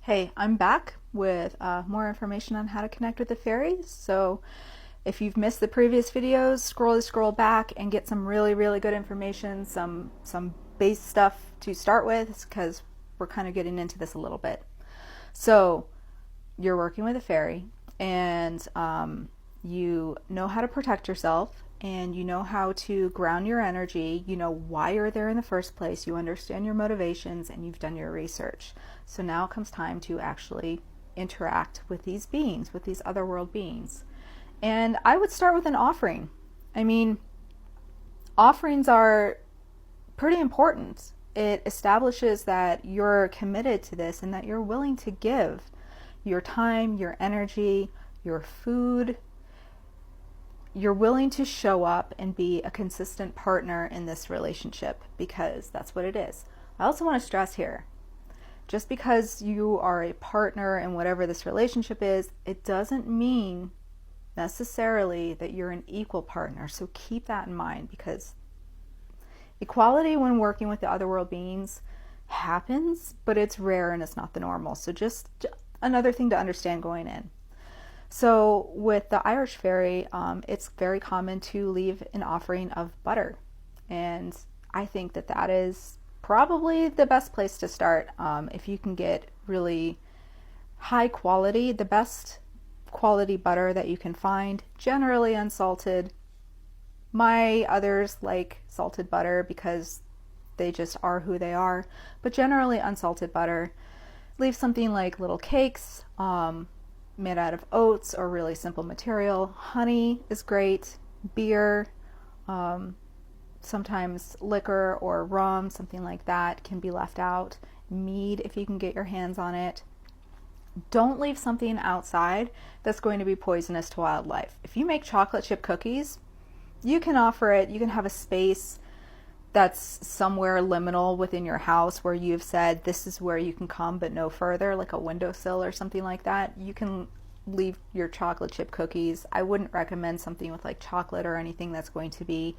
Hey, I'm back with more information on how to connect with the fairies. So if you've missed the previous videos, scroll back and get some really good information, some base stuff to start with, because we're kind of getting into this a little bit. So you're working with a fairy, and you know how to protect yourself, and you know how to ground your energy. You know why you're there in the first place. You understand your motivations, and you've done your research. So now comes time to actually interact with these beings, with these otherworld beings. And I would start with an offering. I mean, offerings are pretty important. It establishes that you're committed to this and that you're willing to give your time, your energy, your food. You're willing to show up and be a consistent partner in this relationship, because that's what it is. I also want to stress here, just because you are a partner in whatever this relationship is, it doesn't mean necessarily that you're an equal partner. So keep that in mind, because equality when working with the otherworld beings happens, but it's rare and it's not the normal. So just another thing to understand going in. So with the Irish fairy, it's very common to leave an offering of butter. And I think that that is probably the best place to start. If you can get really high quality, the best quality butter that you can find, generally unsalted. My others like salted butter because they just are who they are, but generally unsalted butter. Leave something like little cakes, made out of oats or really simple material. Honey is great. Beer, sometimes liquor or rum, something like that can be left out. Mead, if you can get your hands on it. Don't leave something outside that's going to be poisonous to wildlife. If you make chocolate chip cookies, you can offer it. You can have a space that's somewhere liminal within your house where you've said this is where you can come but no further, like a windowsill or something like that. You can leave your chocolate chip cookies. I wouldn't recommend something with like chocolate or anything that's going to be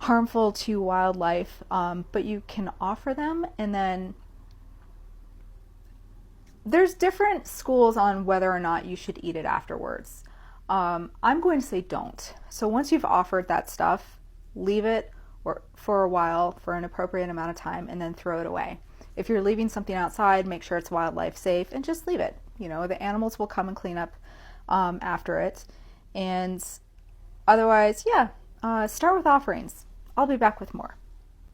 harmful to wildlife, but you can offer them. And then there's different schools on whether or not you should eat it afterwards. I'm going to say don't. So once you've offered that stuff, leave it for a while, for an appropriate amount of time, and then throw it away. If you're leaving something outside, make sure it's wildlife safe and just leave it. You know, the animals will come and clean up after it. And otherwise, yeah, start with offerings. I'll be back with more.